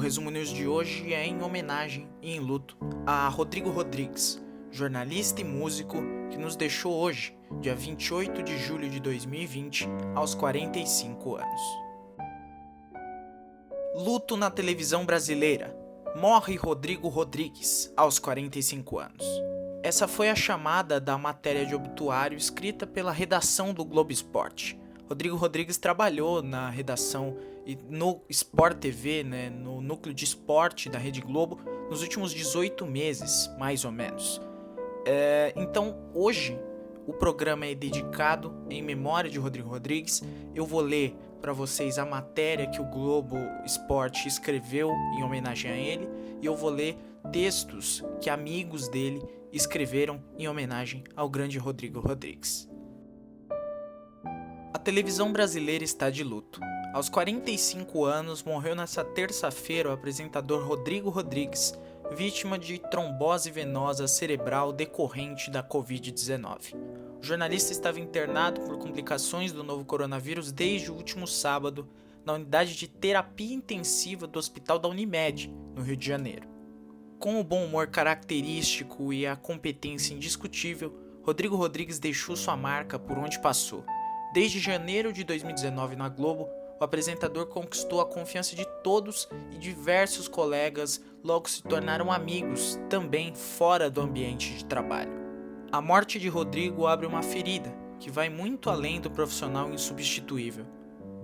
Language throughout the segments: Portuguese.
Resumo News de hoje é em homenagem e em luto a Rodrigo Rodrigues, jornalista e músico que nos deixou hoje, dia 28 de julho de 2020, aos 45 anos. Luto na televisão brasileira. Morre Rodrigo Rodrigues, aos 45 anos. Essa foi a chamada da matéria de obituário escrita pela redação do Globo Esporte. Rodrigo Rodrigues trabalhou na redação e no Sport TV, no núcleo de esporte da Rede Globo, nos últimos 18 meses, mais ou menos. Então, hoje, o programa é dedicado em memória de Rodrigo Rodrigues. Eu vou ler para vocês a matéria que o Globo Esporte escreveu em homenagem a ele, e eu vou ler textos que amigos dele escreveram em homenagem ao grande Rodrigo Rodrigues. A televisão brasileira está de luto. Aos 45 anos, morreu nesta terça-feira o apresentador Rodrigo Rodrigues, vítima de trombose venosa cerebral decorrente da Covid-19. O jornalista estava internado por complicações do novo coronavírus desde o último sábado, na unidade de terapia intensiva do Hospital da Unimed, no Rio de Janeiro. Com o bom humor característico e a competência indiscutível, Rodrigo Rodrigues deixou sua marca por onde passou. Desde janeiro de 2019 na Globo, o apresentador conquistou a confiança de todos e diversos colegas logo se tornaram amigos, também fora do ambiente de trabalho. A morte de Rodrigo abre uma ferida que vai muito além do profissional insubstituível.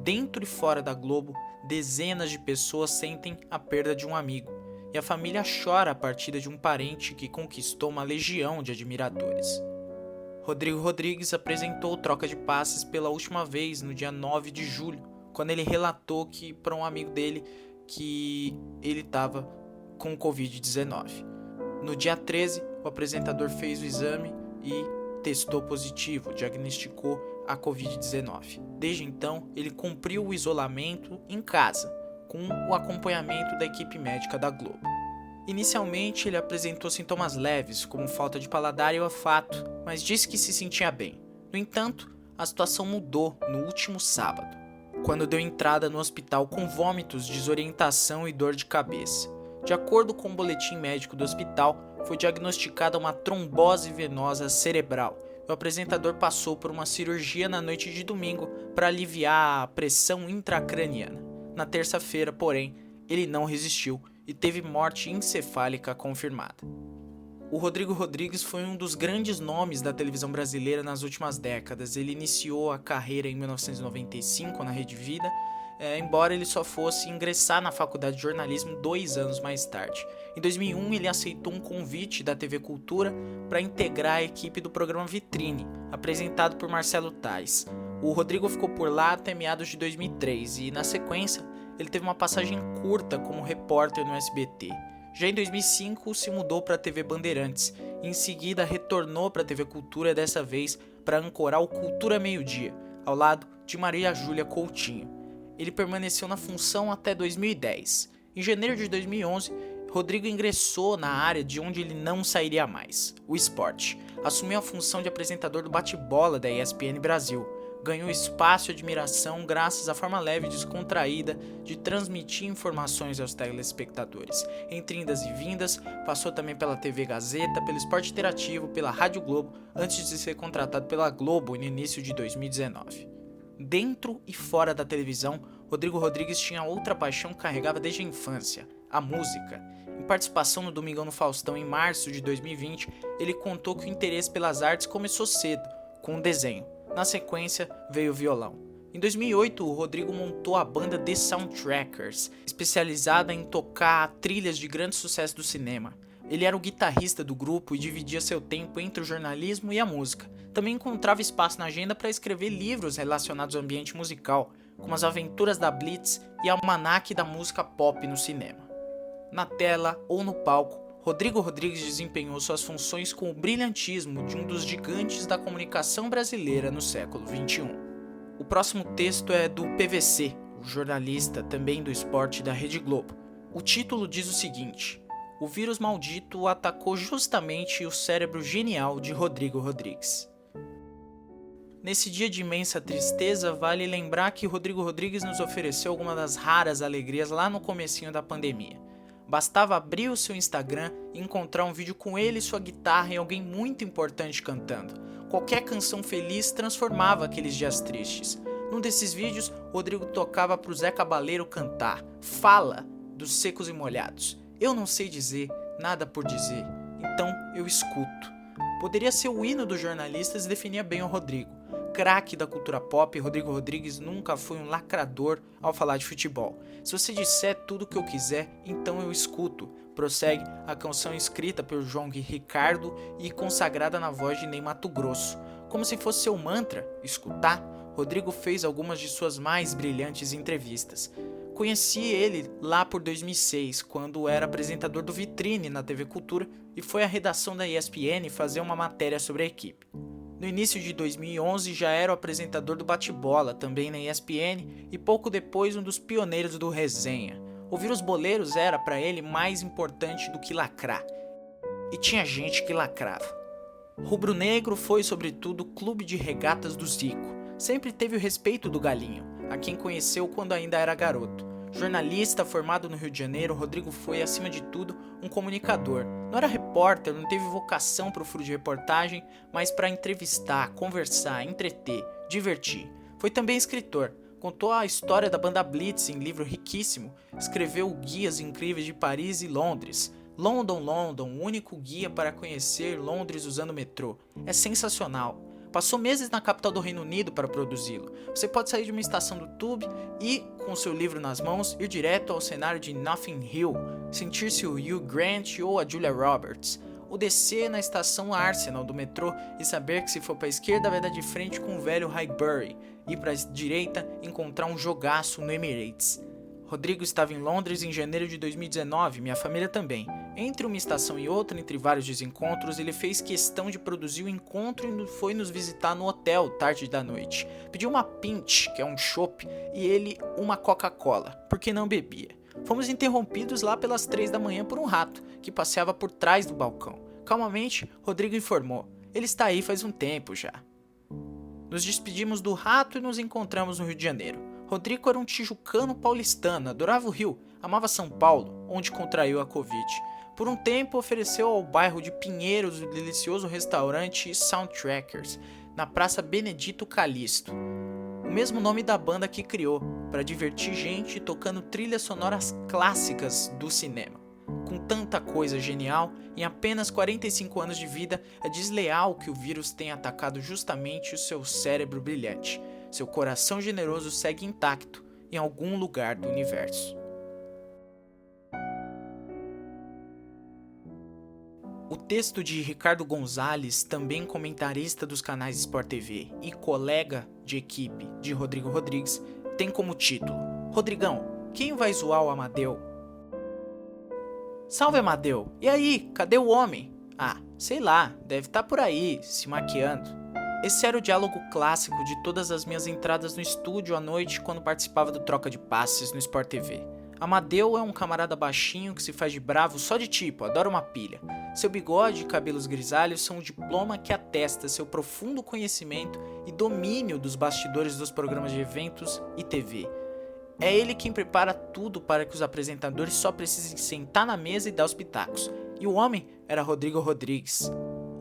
Dentro e fora da Globo, dezenas de pessoas sentem a perda de um amigo, e a família chora a partida de um parente que conquistou uma legião de admiradores. Rodrigo Rodrigues apresentou troca de passes pela última vez no dia 9 de julho, quando ele relatou que para um amigo dele que ele estava com Covid-19. No dia 13, o apresentador fez o exame e testou positivo, diagnosticou a Covid-19. Desde então, ele cumpriu o isolamento em casa, com o acompanhamento da equipe médica da Globo. Inicialmente, ele apresentou sintomas leves, como falta de paladar e olfato, mas disse que se sentia bem. No entanto, a situação mudou no último sábado, quando deu entrada no hospital com vômitos, desorientação e dor de cabeça. De acordo com o boletim médico do hospital, foi diagnosticada uma trombose venosa cerebral. O apresentador passou por uma cirurgia na noite de domingo para aliviar a pressão intracraniana. Na terça-feira, porém, ele não resistiu e teve morte encefálica confirmada. O Rodrigo Rodrigues foi um dos grandes nomes da televisão brasileira nas últimas décadas. Ele iniciou a carreira em 1995 na Rede Vida, embora ele só fosse ingressar na faculdade de jornalismo 2 anos mais tarde. Em 2001, ele aceitou um convite da TV Cultura para integrar a equipe do programa Vitrine, apresentado por Marcelo Tais. O Rodrigo ficou por lá até meados de 2003 e, na sequência, ele teve uma passagem curta como repórter no SBT. Já em 2005, se mudou para a TV Bandeirantes e em seguida retornou para a TV Cultura, dessa vez para ancorar o Cultura Meio-Dia, ao lado de Maria Júlia Coutinho. Ele permaneceu na função até 2010. Em janeiro de 2011, Rodrigo ingressou na área de onde ele não sairia mais, o esporte. Assumiu a função de apresentador do bate-bola da ESPN Brasil. Ganhou espaço e admiração graças à forma leve e descontraída de transmitir informações aos telespectadores. Entre indas e vindas, passou também pela TV Gazeta, pelo Esporte Interativo, pela Rádio Globo, antes de ser contratado pela Globo no início de 2019. Dentro e fora da televisão, Rodrigo Rodrigues tinha outra paixão que carregava desde a infância: a música. Em participação no Domingão no Faustão em março de 2020, ele contou que o interesse pelas artes começou cedo, com o desenho. Na sequência, veio o violão. Em 2008, o Rodrigo montou a banda The Soundtrackers, especializada em tocar trilhas de grandes sucessos do cinema. Ele era o guitarrista do grupo e dividia seu tempo entre o jornalismo e a música. Também encontrava espaço na agenda para escrever livros relacionados ao ambiente musical, como As Aventuras da Blitz e Almanaque da Música Pop no cinema. Na tela ou no palco, Rodrigo Rodrigues desempenhou suas funções com o brilhantismo de um dos gigantes da comunicação brasileira no século XXI. O próximo texto é do PVC, o jornalista também do esporte da Rede Globo. O título diz o seguinte: o vírus maldito atacou justamente o cérebro genial de Rodrigo Rodrigues. Nesse dia de imensa tristeza, vale lembrar que Rodrigo Rodrigues nos ofereceu algumas das raras alegrias lá no comecinho da pandemia. Bastava abrir o seu Instagram e encontrar um vídeo com ele e sua guitarra e alguém muito importante cantando. Qualquer canção feliz transformava aqueles dias tristes. Num desses vídeos, Rodrigo tocava pro Zé Cabaleiro cantar "Fala" dos Secos e Molhados. Eu não sei dizer, nada por dizer, então eu escuto. Poderia ser o hino dos jornalistas e definia bem o Rodrigo. Craque da cultura pop, Rodrigo Rodrigues nunca foi um lacrador ao falar de futebol. Se você disser tudo o que eu quiser, então eu escuto. Prossegue a canção escrita pelo João Ricardo e consagrada na voz de Ney Matogrosso. Como se fosse seu mantra, escutar, Rodrigo fez algumas de suas mais brilhantes entrevistas. Conheci ele lá por 2006, quando era apresentador do Vitrine na TV Cultura e foi à redação da ESPN fazer uma matéria sobre a equipe. No início de 2011 já era o apresentador do Bate-Bola, também na ESPN, e pouco depois um dos pioneiros do Resenha. Ouvir os boleiros era para ele mais importante do que lacrar. E tinha gente que lacrava. Rubro Negro foi sobretudo o clube de regatas do Zico. Sempre teve o respeito do Galinho, a quem conheceu quando ainda era garoto. Jornalista formado no Rio de Janeiro, Rodrigo foi, acima de tudo, um comunicador. Não era repórter, não teve vocação para o furo de reportagem, mas para entrevistar, conversar, entreter, divertir. Foi também escritor. Contou a história da banda Blitz em livro riquíssimo. Escreveu Guias Incríveis de Paris e Londres. London, o único guia para conhecer Londres usando o metrô. É sensacional. Passou meses na capital do Reino Unido para produzi-lo. Você pode sair de uma estação do tube e, com seu livro nas mãos, ir direto ao cenário de Notting Hill, sentir-se o Hugh Grant ou a Julia Roberts, ou descer na estação Arsenal do metrô e saber que se for para a esquerda vai dar de frente com o velho Highbury e para a direita encontrar um jogaço no Emirates. Rodrigo estava em Londres em janeiro de 2019, minha família também. Entre uma estação e outra, entre vários desencontros, ele fez questão de produzir o encontro e foi nos visitar no hotel tarde da noite. Pediu uma pint, que é um chopp, e ele uma Coca-Cola, porque não bebia. Fomos interrompidos lá pelas 3 da manhã por um rato, que passeava por trás do balcão. Calmamente, Rodrigo informou: ele está aí faz um tempo já. Nos despedimos do rato e nos encontramos no Rio de Janeiro. Rodrigo era um tijucano paulistano, adorava o Rio, amava São Paulo, onde contraiu a Covid. Por um tempo ofereceu ao bairro de Pinheiros o delicioso restaurante Soundtrackers, na Praça Benedito Calixto, o mesmo nome da banda que criou, para divertir gente tocando trilhas sonoras clássicas do cinema. Com tanta coisa genial, em apenas 45 anos de vida, é desleal que o vírus tenha atacado justamente o seu cérebro brilhante. Seu coração generoso segue intacto em algum lugar do universo. O texto de Ricardo Gonzalez, também comentarista dos canais Sport TV e colega de equipe de Rodrigo Rodrigues, tem como título: Rodrigão, quem vai zoar o Amadeu? Salve, Amadeu! E aí, cadê o homem? Ah, sei lá, deve estar por aí, se maquiando. Esse era o diálogo clássico de todas as minhas entradas no estúdio à noite quando participava do Troca de Passes no Sport TV. Amadeu é um camarada baixinho que se faz de bravo só de tipo, adora uma pilha. Seu bigode e cabelos grisalhos são um diploma que atesta seu profundo conhecimento e domínio dos bastidores dos programas de eventos e TV. É ele quem prepara tudo para que os apresentadores só precisem sentar na mesa e dar os pitacos. E o homem era Rodrigo Rodrigues.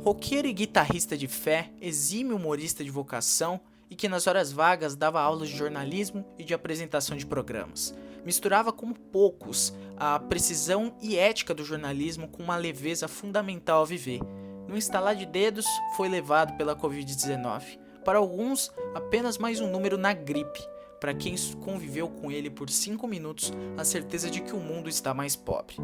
Roqueiro e guitarrista de fé, exímio humorista de vocação e que nas horas vagas dava aulas de jornalismo e de apresentação de programas. Misturava como poucos a precisão e ética do jornalismo com uma leveza fundamental a viver. No instalar de dedos, foi levado pela Covid-19. Para alguns, apenas mais um número na gripe. Para quem conviveu com ele por 5 minutos, a certeza de que o mundo está mais pobre.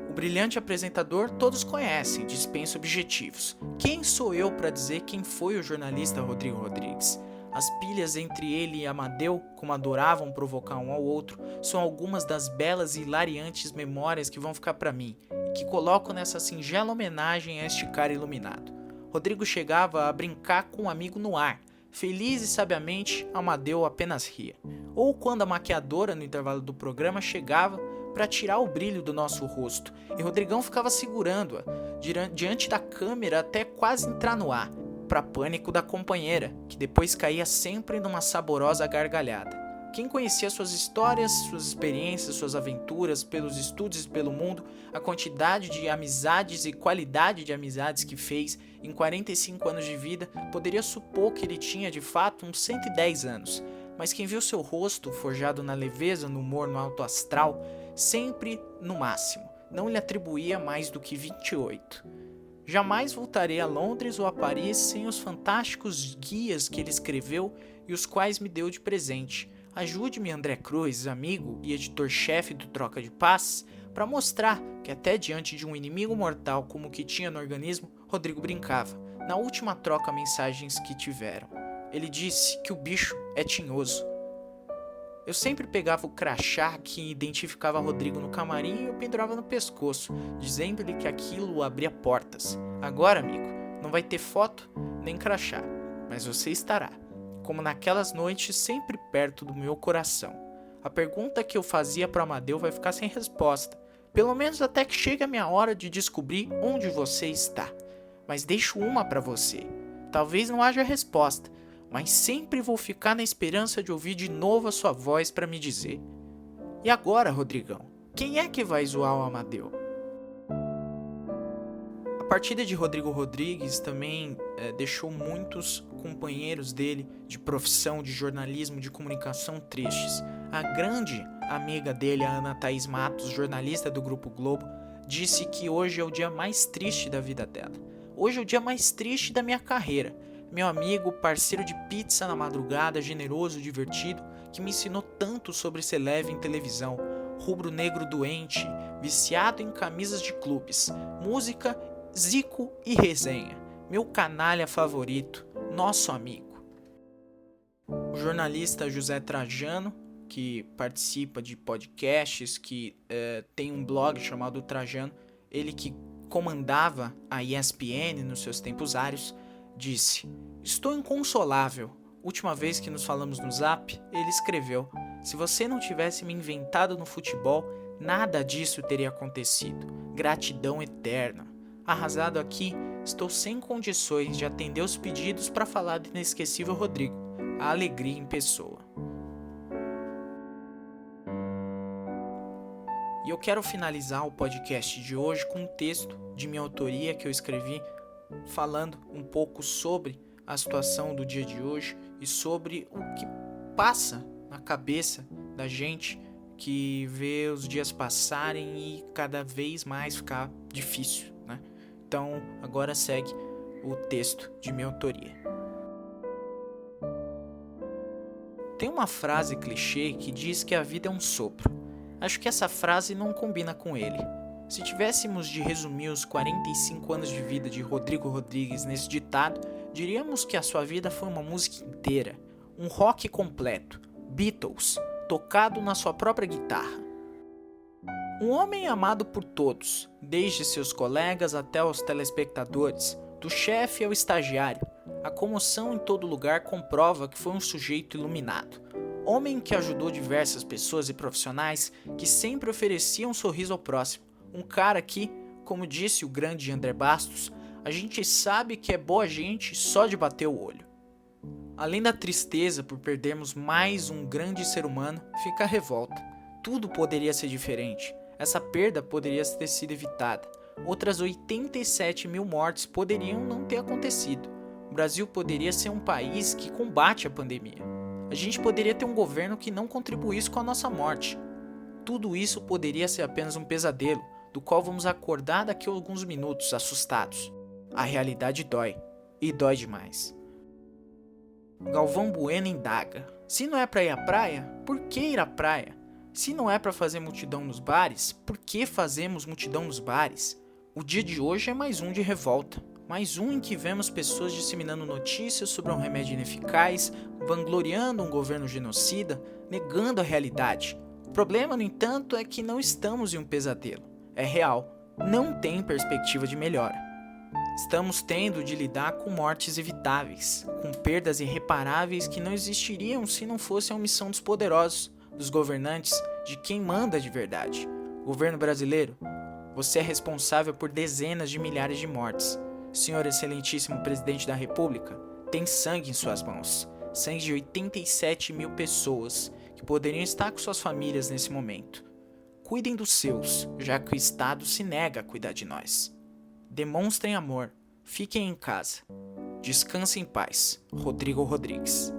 O brilhante apresentador todos conhecem, dispensa objetivos. Quem sou eu para dizer quem foi o jornalista Rodrigo Rodrigues? As pilhas entre ele e Amadeu, como adoravam provocar um ao outro, são algumas das belas e hilariantes memórias que vão ficar para mim, e que coloco nessa singela homenagem a este cara iluminado. Rodrigo chegava a brincar com um amigo no ar. Feliz e sabiamente, Amadeu apenas ria. Ou quando a maquiadora no intervalo do programa chegava para tirar o brilho do nosso rosto, e Rodrigão ficava segurando-a diante da câmera até quase entrar no ar. para pânico da companheira, que depois caía sempre numa saborosa gargalhada. Quem conhecia suas histórias, suas experiências, suas aventuras, pelos estudos e pelo mundo, a quantidade de amizades e qualidade de amizades que fez em 45 anos de vida, poderia supor que ele tinha de fato uns 110 anos. Mas quem viu seu rosto forjado na leveza, no humor, no alto astral, sempre no máximo, não lhe atribuía mais do que 28. Jamais voltarei a Londres ou a Paris sem os fantásticos guias que ele escreveu e os quais me deu de presente. Ajude-me, André Cruz, amigo e editor-chefe do Troca de Paz, para mostrar que até diante de um inimigo mortal como o que tinha no organismo, Rodrigo brincava, na última troca mensagens que tiveram. Ele disse que o bicho é tinhoso. Eu sempre pegava o crachá que identificava Rodrigo no camarim e o pendurava no pescoço, dizendo-lhe que aquilo abria portas. Agora, amigo, não vai ter foto nem crachá, mas você estará, como naquelas noites, sempre perto do meu coração. A pergunta que eu fazia para Amadeu vai ficar sem resposta, pelo menos até que chegue a minha hora de descobrir onde você está. Mas deixo uma para você. Talvez não haja resposta, mas sempre vou ficar na esperança de ouvir de novo a sua voz para me dizer: e agora, Rodrigão, quem é que vai zoar o Amadeu? A partida de Rodrigo Rodrigues também deixou muitos companheiros dele de profissão, de jornalismo, de comunicação tristes. A grande amiga dele, a Ana Thaís Matos, jornalista do Grupo Globo, disse que hoje é o dia mais triste da vida dela. Hoje é o dia mais triste da minha carreira. Meu amigo, parceiro de pizza na madrugada, generoso, divertido, que me ensinou tanto sobre ser leve em televisão, rubro-negro doente, viciado em camisas de clubes, música, Zico e resenha. Meu canalha favorito, nosso amigo. O jornalista José Trajano, que participa de podcasts, que tem um blog chamado Trajano, ele que comandava a ESPN nos seus tempos áureos, disse: estou inconsolável. Última vez que nos falamos no Zap, ele escreveu: se você não tivesse me inventado no futebol, nada disso teria acontecido. Gratidão eterna. Arrasado aqui, estou sem condições de atender os pedidos para falar do inesquecível Rodrigo. A alegria em pessoa. E eu quero finalizar o podcast de hoje com um texto de minha autoria que eu escrevi falando um pouco sobre a situação do dia de hoje e sobre o que passa na cabeça da gente que vê os dias passarem e cada vez mais ficar difícil, né? Então, agora segue o texto de minha autoria. Tem uma frase clichê que diz que a vida é um sopro. Acho que essa frase não combina com ele. Se tivéssemos de resumir os 45 anos de vida de Rodrigo Rodrigues nesse ditado, diríamos que a sua vida foi uma música inteira, um rock completo, Beatles, tocado na sua própria guitarra. Um homem amado por todos, desde seus colegas até os telespectadores, do chefe ao estagiário. A comoção em todo lugar comprova que foi um sujeito iluminado. Homem que ajudou diversas pessoas e profissionais que sempre ofereciam um sorriso ao próximo. Um cara que, como disse o grande André Bastos, a gente sabe que é boa gente só de bater o olho. Além da tristeza por perdermos mais um grande ser humano, fica a revolta. Tudo poderia ser diferente. Essa perda poderia ter sido evitada. Outras 87 mil mortes poderiam não ter acontecido. O Brasil poderia ser um país que combate a pandemia. A gente poderia ter um governo que não contribuísse com a nossa morte. Tudo isso poderia ser apenas um pesadelo, do qual vamos acordar daqui a alguns minutos, assustados. A realidade dói, e dói demais. Galvão Bueno indaga: se não é para ir à praia, por que ir à praia? Se não é para fazer multidão nos bares, por que fazemos multidão nos bares? O dia de hoje é mais um de revolta. Mais um em que vemos pessoas disseminando notícias sobre um remédio ineficaz, vangloriando um governo genocida, negando a realidade. O problema, no entanto, é que não estamos em um pesadelo. É real. Não tem perspectiva de melhora. Estamos tendo de lidar com mortes evitáveis, com perdas irreparáveis que não existiriam se não fosse a omissão dos poderosos, dos governantes, de quem manda de verdade. Governo brasileiro, você é responsável por dezenas de milhares de mortes. Senhor Excelentíssimo Presidente da República, tem sangue em suas mãos. Sangue de 87 mil pessoas que poderiam estar com suas famílias nesse momento. Cuidem dos seus, já que o Estado se nega a cuidar de nós. Demonstrem amor. Fiquem em casa. Descanse em paz. Rodrigo Rodrigues.